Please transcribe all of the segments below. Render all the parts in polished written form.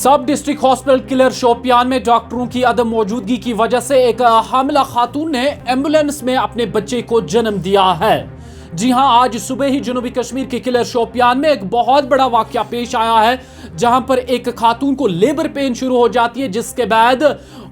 सब district hospital killer Shopian में डॉक्टरों की अदम मौजूदगी की वजह से एक हामिला खातून ने एम्बुलेंस में अपने बच्चे को जन्म दिया है। जी हां, आज सुबह ही जनूबी कश्मीर के किलर शोपियान में एक बहुत बड़ा वाकया पेश आया है, जहां पर एक खातून को लेबर पेन शुरू हो जाती है, जिसके बाद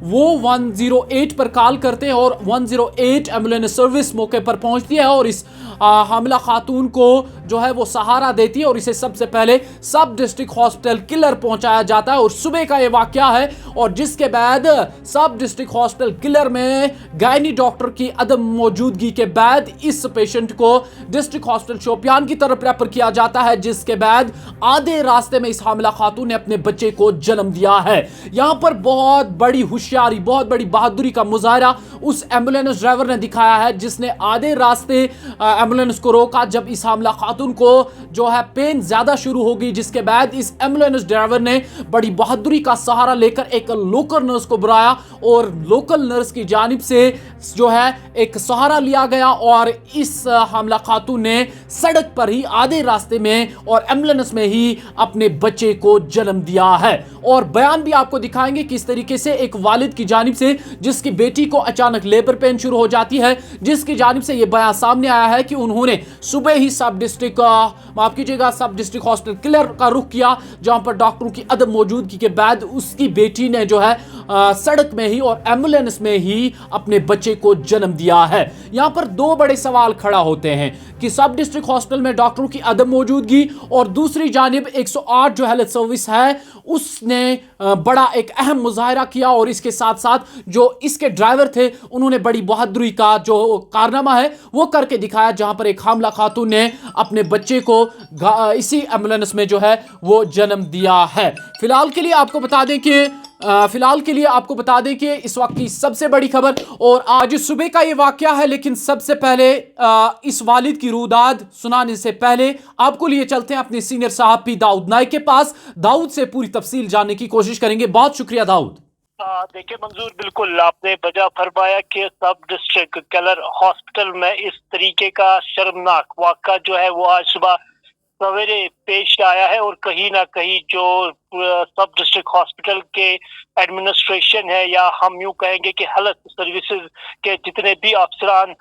वो 108 पर कॉल करते हैं और 108 एम्बुलेंस सर्विस मौके पर पहुंचती है और इस हामिला खातून को जो है वो सहारा देती है और इसे सबसे पहले सब डिस्ट्रिक्ट हॉस्पिटल किलर पहुंचाया जाता है। और सुबह का ये वाकया है और जिसके बाद सब डिस्ट्रिक्ट हॉस्पिटल किलर में गायनी डॉक्टर की अदम मौजूदगी के बाद इस पेशेंट को डिस्ट्रिक्ट हॉस्पिटल शोपियान की तरफ रेफर किया जाता है, जिसके बाद आधे रास्ते में इस हामिला खातून ने अपने बच्चे को जन्म दिया है। यहां पर बहुत बड़ी होशियारी, बहुत बड़ी बहादुरी का मुजाहरा उस एम्बुलेंस ड्राइवर ने दिखाया है, जिसने आधे रास्ते एम्बुलेंस को रोका जब इस हामिला खातून को जो है पेन ज्यादा शुरू हो गई, जिसके बाद इस एम्बुलेंस ड्राइवर ने बड़ी बहादुरी का सहारा लेकर एक लोकल नर्स को बुलाया और लोकल नर्स की जानिब से जो है एक सहारा लिया गया और इस हामिला खातून ने सड़क पर ही आधे रास्ते में और एम्बुलेंस में ही अपने बच्चे को जन्म दिया है। और बयान भी आपको दिखाएंगे किस तरीके से एक वालिद की जानिब से, जिसकी बेटी को अचानक लेबर पेन शुरू हो जाती है, जिसकी जानिब से यह बयान सामने आया है कि उन्होंने सुबह ही सब डिस्ट्रिक्ट हॉस्पिटल किलर का रुख किया, जहां पर डॉक्टरों की अदम मौजूदगी के बाद उसकी बेटी ने जो है सड़क में ही और एम्बुलेंस में ही अपने बच्चे को जन्म दिया है। यहां पर दो बड़े सवाल खड़ा होते हैं कि सब डिस्ट्रिक्ट हॉस्पिटल में डॉक्टरों की अदम मौजूदगी और दूसरी जानिब 108 जो हेल्थ सर्विस है उसने बड़ा एक अहम मुजाहरा किया और इसके साथ साथ जो इसके ड्राइवर थे उन्होंने बड़ी बहादुरी का जो कारनामा है वो करके दिखाया, जहां पर एक हामिला खातून ने अपने बच्चे को इसी एम्बुलेंस में जो है वो जन्म दिया है। फिलहाल के लिए आपको बता दें कि इस वक्त की सबसे बड़ी खबर और आज सुबह का ये वाकया है, लेकिन सबसे पहले इस वालिद की रूदाद सुनाने से पहले आपको लिए चलते हैं अपने सीनियर साहब पी दाऊद नाइक के पास। दाऊद से पूरी तफसील जानने की कोशिश करेंगे। बहुत शुक्रिया दाऊद। देखिए मंजूर, बिल्कुल आपने बजा फरमाया कि सब डिस्ट्रिक्ट किलर हॉस्पिटल में इस तरीके का शर्मनाक वाक़ा जो है वो आज सुबह सवेरे पेश आया है और कहीं ना कहीं जो सब डिस्ट्रिक्ट हॉस्पिटल के एडमिनिस्ट्रेशन है या हम यूं कहेंगे कि हेल्थ सर्विसेज के जितने भी अफसरान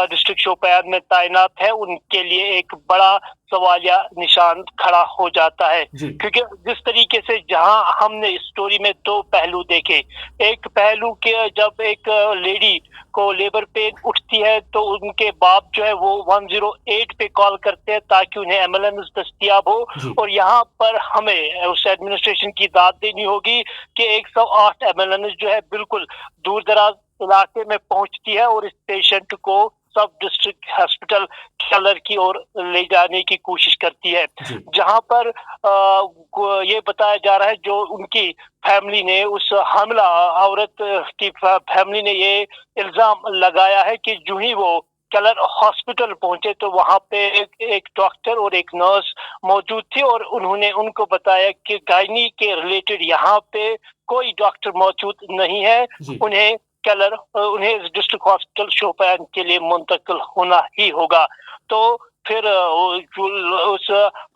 डिस्ट्रिक्ट शोपियान में तैनात है उनके लिए एक बड़ा सवालिया निशान खड़ा हो जाता है, क्योंकि जिस तरीके से जहां हमने इस स्टोरी में दो पहलू देखे, एक पहलू के जब एक लेडी को लेबर पेन उठती है तो उनके बाप जो है वो 108 पे कॉल करते हैं ताकि उन्हें एम्बुलेंस दस्तयाब हो, और यहाँ पर हमें उस एडमिनिस्ट्रेशन की दाद देनी होगी कि 108 एम्बुलेंस जो है बिल्कुल दूर दराज इलाके में पहुंचती है और इस पेशेंट को सब डिस्ट्रिक्ट हॉस्पिटल किलर की ओर ले जाने की कोशिश करती है, जहां पर ये बताया जा रहा है जो उनकी फैमिली ने, उस हामिला औरत की फैमिली ने ये इल्जाम लगाया है कि जो ही वो किलर हॉस्पिटल पहुंचे तो वहां पे एक डॉक्टर और एक नर्स मौजूद थी और उन्होंने उनको बताया कि गायनी के रिलेटेड यहाँ पे कोई डॉक्टर मौजूद नहीं है, उन्हें डिस्ट्रिक्ट हॉस्पिटल शोपियान के लिए मुंतकिल होना ही होगा। तो फिर उस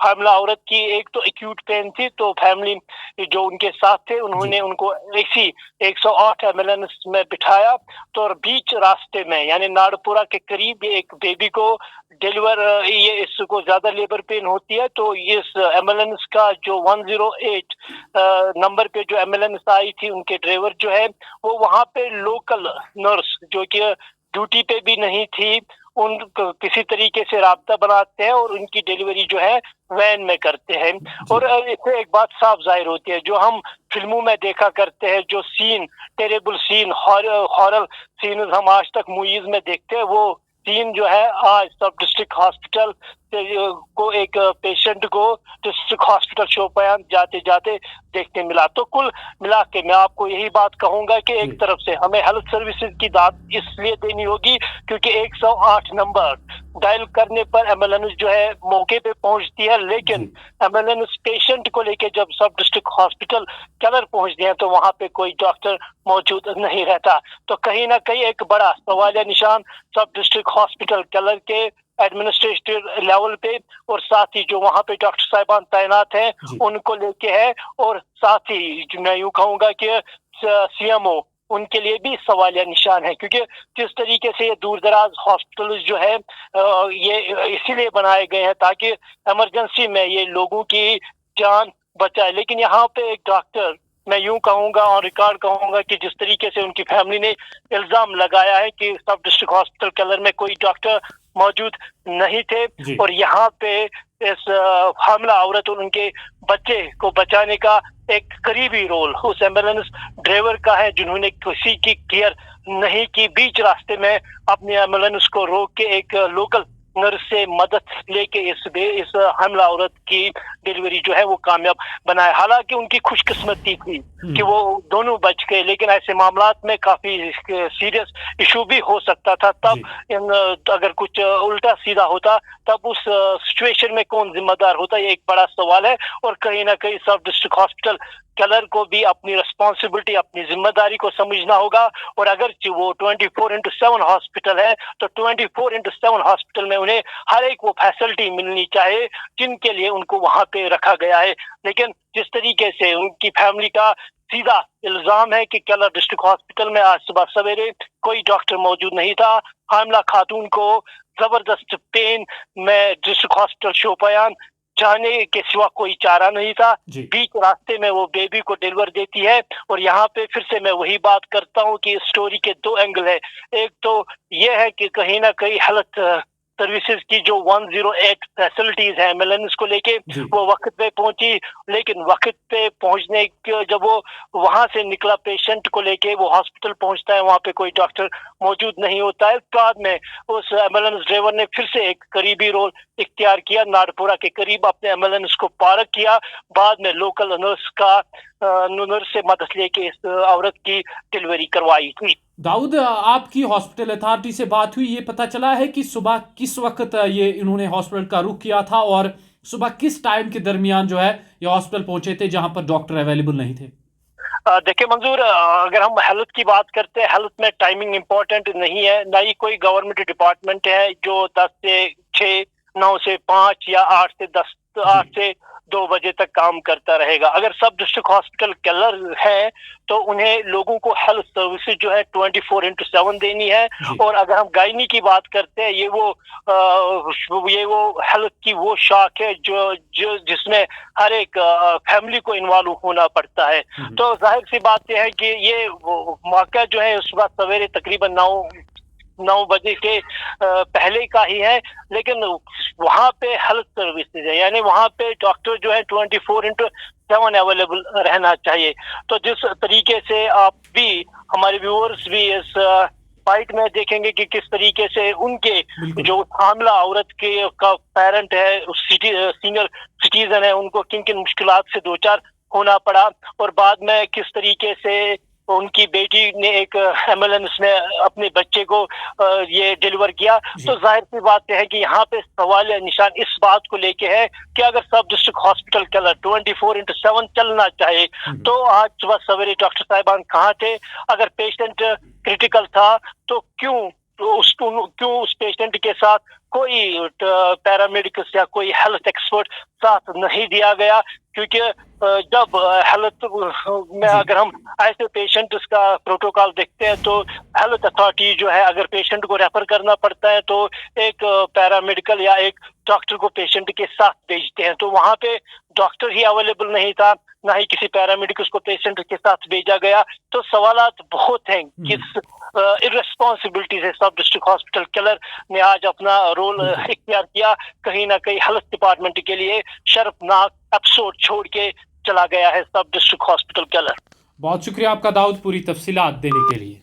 हामिला औरत की एक तो एक्यूट पेन थी, तो फैमिली जो उनके साथ थे उन्होंने उनको इसी 108 एम्बुलेंस में बिठाया, तो बीच रास्ते में यानी नाड़पुरा के करीब एक बेबी को इसको ज्यादा लेबर पेन होती है, तो इस एम्बुलेंस का जो 108 नंबर पे जो एम्बुलेंस आई थी उनके ड्राइवर जो है वो वहां पे लोकल नर्स जो कि ड्यूटी पे भी नहीं थी उन किसी तरीके से राब्ता बनाते हैं और उनकी डिलीवरी जो है वैन में करते हैं। और इससे एक बात साफ जाहिर होती है, जो हम फिल्मों में देखा करते हैं, जो scene terrible scene horror scene हम आज तक मूवीज में देखते हैं, वो सीन जो है आज सब डिस्ट्रिक्ट हॉस्पिटल को एक पेशेंट को डिस्ट्रिक्ट हॉस्पिटल शोपियान जाते जाते देखने मिला। तो कुल मिला के मैं आपको यही बात कहूंगा कि एक तरफ से हमें हेल्थ सर्विसेज की दाद इसलिए देनी होगी क्योंकि 108 नंबर डायल करने पर एम्बुलेंस जो है मौके पे पहुंचती है, लेकिन एम्बुलेंस पेशेंट को लेके जब सब डिस्ट्रिक्ट हॉस्पिटल किलर पहुंचते हैं तो वहां पे कोई डॉक्टर मौजूद नहीं रहता। तो कहीं ना कहीं एक बड़ा सवालिया निशान सब डिस्ट्रिक्ट हॉस्पिटल किलर के एडमिनिस्ट्रेटिव लेवल पे, और साथ ही जो वहाँ पे डॉक्टर साहिबान तैनात हैं जी। उनको लेके है, और साथ ही मैं यूँ कहूँगा कि सीएमओ उनके लिए भी सवालिया निशान है, क्योंकि जिस तरीके से ये दूर दराज हॉस्पिटल जो है ये इसीलिए बनाए गए हैं ताकि इमरजेंसी में ये लोगों की जान बचाए। लेकिन यहाँ पे एक डॉक्टर, मैं यूं कहूंगा और रिकॉर्ड कहूंगा कि जिस तरीके से उनकी फैमिली ने इल्जाम लगाया है कि सब डिस्ट्रिक्ट हॉस्पिटल केलर में कोई डॉक्टर मौजूद नहीं थे, जी। और यहाँ पे इस हामला औरत और उनके बच्चे को बचाने का एक करीबी रोल उस एम्बुलेंस ड्राइवर का है, जिन्होंने किसी की केयर नहीं की, बीच रास्ते में अपनी एम्बुलेंस को रोक के एक लोकल नर्स से मदद लेके इस हमला औरत की डिलीवरी जो है वो कामयाब बनाए। हालांकि उनकी खुशकिस्मती थी कि वो दोनों बच गए, लेकिन ऐसे मामलात में काफी सीरियस इशू भी हो सकता था। तब अगर कुछ उल्टा सीधा होता तब उस सिचुएशन में कौन जिम्मेदार होता, ये एक बड़ा सवाल है। और कहीं ना कहीं सब डिस्ट्रिक्ट हॉस्पिटल केलर को भी अपनी रिस्पॉन्सिबिलिटी, अपनी जिम्मेदारी को समझना होगा। और अगर वो 24/7 हॉस्पिटल है तो 24/7 हॉस्पिटल में उन्हें हर एक वो फैसिलिटी मिलनी चाहिए जिनके लिए उनको वहां पे रखा गया है। लेकिन जिस तरीके से उनकी फैमिली का सीधा इल्जाम है कि केलर डिस्ट्रिक्ट हॉस्पिटल में आज सुबह सवेरे कोई डॉक्टर मौजूद नहीं था, हामला खातून को जबरदस्त पेन में डिस्ट्रिक्ट हॉस्पिटल शोपियान जाने के सिवा कोई चारा नहीं था। बीच रास्ते में वो बेबी को डिलीवर देती है। और यहाँ पे फिर से मैं वही बात करता हूँ कि स्टोरी के दो एंगल है। एक तो ये है कि कहीं ना कहीं हेल्थ सर्विसेज की जो 108 फैसिलिटीज है एम्बुलेंस को लेके वो वक्त पे पहुंची, लेकिन वक्त पे पहुंचने के जब वो वहां से निकला पेशेंट को लेके वो हॉस्पिटल पहुंचता है, वहां पे कोई डॉक्टर मौजूद नहीं होता है। बाद में उस एम्बुलेंस ड्राइवर ने फिर से एक करीबी रोल इख्तियार किया, नाडपुरा के करीब अपने एम्बुलेंस को पार्क किया, बाद में लोकल नर्स से मदद लेके इस औरत की डिलीवरी करवाई थी। दाऊद, आपकी हॉस्पिटल अथॉरिटी से बात हुई, ये पता चला है कि सुबह किस वक्त ये इन्होंने हॉस्पिटल का रुख किया था और सुबह किस टाइम के दरमियान जो है ये हॉस्पिटल पहुंचे थे जहां पर डॉक्टर अवेलेबल नहीं थे? देखिए मंजूर, अगर हम हेल्थ की बात करते हैं, हेल्थ में टाइमिंग इम्पोर्टेंट नहीं है, ना ही कोई गवर्नमेंट डिपार्टमेंट है जो 10 से 6, 9 से 5 या 8 से 10, 8 से 2 बजे तक काम करता रहेगा। अगर सब डिस्ट्रिक्ट हॉस्पिटल केलर है तो उन्हें लोगों को हेल्थ सर्विसेज जो है 24/7 देनी है। और अगर हम गायनी की बात करते हैं, ये वो हेल्थ की वो शाख है जो जिसमें हर एक फैमिली को इन्वॉल्व होना पड़ता है। तो जाहिर सी बात यह है कि ये मौका जो है सुबह सवेरे तकरीबन 9 बजे के पहले का ही है, लेकिन वहाँ पे हेल्थ सर्विसेज है, यानी वहाँ पे डॉक्टर जो है 24/7 अवेलेबल रहना चाहिए। तो जिस तरीके से आप भी, हमारे व्यूअर्स भी इस फाइट में देखेंगे कि किस तरीके से उनके जो हामला औरत के का पेरेंट है, सीनियर सिटीजन है, उनको किन किन मुश्किलात से दो चार होना पड़ा, और बाद में किस तरीके से उनकी बेटी ने एक एम्बुलेंस में अपने बच्चे को ये डिलीवर किया। तो जाहिर सी बात है कि यहाँ पे सवाल निशान इस बात को लेके है कि अगर सब डिस्ट्रिक्ट हॉस्पिटल केलर 24/7 चलना चाहे तो आज सुबह सवेरे डॉक्टर साहिबान कहाँ थे? अगर पेशेंट क्रिटिकल था तो क्यों उस पेशेंट के साथ कोई पैरामेडिक्स या कोई हेल्थ एक्सपर्ट साथ नहीं दिया गया? क्योंकि जब हेल्थ में अगर हम ऐसे पेशेंट का प्रोटोकॉल देखते हैं तो हेल्थ अथॉरिटी जो है अगर पेशेंट को रेफर करना पड़ता है तो एक पैरामेडिकल या एक डॉक्टर को पेशेंट के साथ भेजते हैं। तो वहाँ पे डॉक्टर ही अवेलेबल नहीं था, ना ही किसी पैरामेडिक्स को पेशेंट के साथ भेजा गया। तो सवालात बहुत हैं किस इर्रेस्पॉन्सिबिलिटी से सब डिस्ट्रिक्ट हॉस्पिटल केलर ने आज अपना रोल इख्तियार किया। कहीं ना कहीं हेल्थ डिपार्टमेंट के लिए शर्मनाक एपिसोड छोड़ के चला गया है सब डिस्ट्रिक्ट हॉस्पिटल केलर। बहुत शुक्रिया आपका दाऊद पूरी तफसीलात देने के लिए।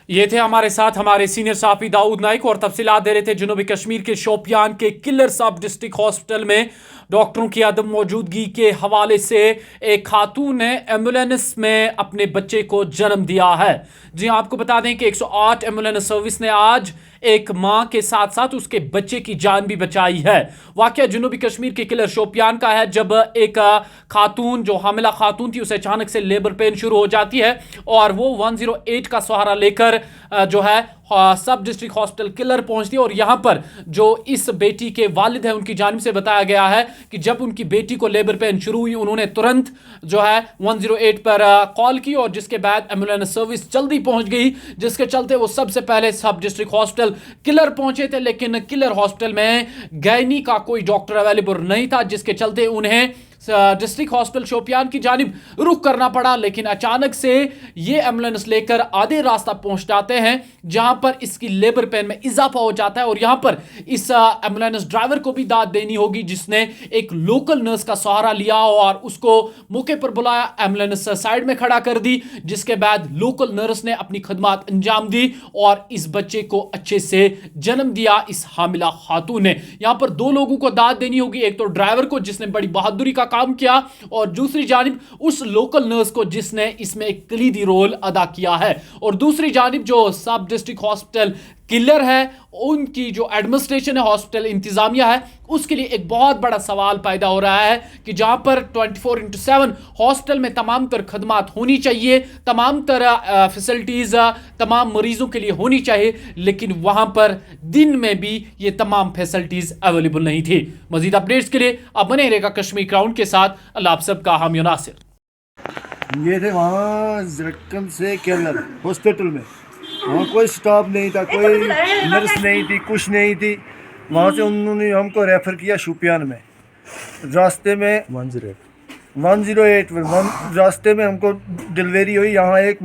ये थे हमारे साथ हमारे सीनियर साफी दाऊद नाइक और तफसीलात दे रहे थे जनूबी कश्मीर के शोपियान के किलर सब डिस्ट्रिक्ट हॉस्पिटल में डॉक्टरों की अदम मौजूदगी के हवाले से एक खातून ने एम्बुलेंस में अपने बच्चे को जन्म दिया है। जी आपको बता दें कि 108 एम्बुलेंस सर्विस ने आज एक मां के साथ साथ उसके बच्चे की जान भी बचाई है। वाकया जनूबी कश्मीर के किलर शोपियान का है, जब एक खातून जो हामिला खातून थी उसे अचानक से लेबर पेन शुरू हो जाती है और वो 108 का सहारा लेकर जो है सब डिस्ट्रिक्ट हॉस्पिटल किलर पहुंचती है। और यहां पर जो इस बेटी के वालिद हैं उनकी जानिब से बताया गया है कि जब उनकी बेटी को लेबर पेन शुरू हुई उन्होंने तुरंत जो है 108 पर कॉल की और जिसके बाद एम्बुलेंस सर्विस जल्दी पहुंच गई, जिसके चलते वो सबसे पहले सब डिस्ट्रिक्ट हॉस्पिटल किलर पहुंचे थे। लेकिन किलर हॉस्पिटल में गैनी का कोई डॉक्टर अवेलेबल नहीं था, जिसके चलते उन्हें डिस्ट्रिक्ट हॉस्पिटल शोपियान की जानिब रुख करना पड़ा। लेकिन अचानक से ये एम्बुलेंस लेकर आधे रास्ता पहुंच जाते हैं जहां पर इसकी लेबर पेन में इजाफा हो जाता है और यहां पर इस एम्बुलेंस ड्राइवर को भी दाद देनी होगी जिसने एक लोकल नर्स का सहारा लिया और उसको मौके पर बुलाया, एम्बुलेंस साइड में खड़ा कर दी, जिसके बाद लोकल नर्स ने अपनी खदमात अंजाम दी और इस बच्चे को अच्छे से जन्म दिया इस हामिला खातून ने। यहां पर दो लोगों को दाद देनी होगी, एक तो ड्राइवर को जिसने बड़ी बहादुरी का काम किया और दूसरी जानिब उस लोकल नर्स को जिसने इसमें एक कलीदी रोल अदा किया है। और दूसरी जानिब जो सब डिस्ट्रिक्ट हॉस्पिटल किलर है उनकी जो एडमिनिस्ट्रेशन है, हॉस्पिटल इंतजामिया है, उसके लिए एक बहुत बड़ा सवाल पैदा हो रहा है कि जहां पर 24/7 हॉस्पिटल में तमाम तर खदमात होनी चाहिए, तमाम तरह फैसिलिटीज तमाम मरीजों के लिए होनी चाहिए, लेकिन वहां पर दिन में भी ये तमाम फैसिलिटीज अवेलेबल नहीं थी। मजीद अपडेट्स के लिए अब बने रहेगा कश्मीर क्राउन के साथ। अल्लाह आप सबका हामी नासिर। ये थे वहाँ जरकन से केलर हॉस्पिटल में, वहाँ कोई स्टाफ नहीं था, कोई नर्स नहीं थी, कुछ नहीं थी। वहाँ से उन्होंने हमको रेफ़र किया शोपियान में। रास्ते में 108 रास्ते में हमको डिलीवरी हुई। यहाँ एक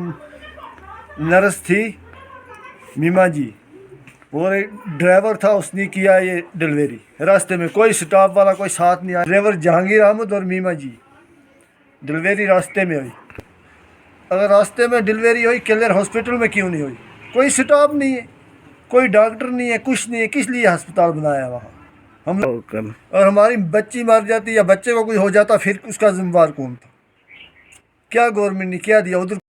नर्स थी मीमा जी और एक ड्राइवर था, उसने किया ये डिलीवरी। रास्ते में कोई स्टाफ वाला कोई साथ नहीं आया। ड्राइवर जहांगीर अहमद और मीमा जी, डिलीवरी रास्ते में हुई। अगर रास्ते में डिलीवरी हुई किलर हॉस्पिटल में क्यों नहीं हुई? कोई स्टाफ नहीं है, कोई डॉक्टर नहीं है, कुछ नहीं है, किस लिए अस्पताल बनाया वहाँ हम लोग? और हमारी बच्ची मर जाती या बच्चे को कोई हो जाता फिर उसका जिम्मेवार कौन था? क्या गवर्नमेंट ने क्या दिया उधर?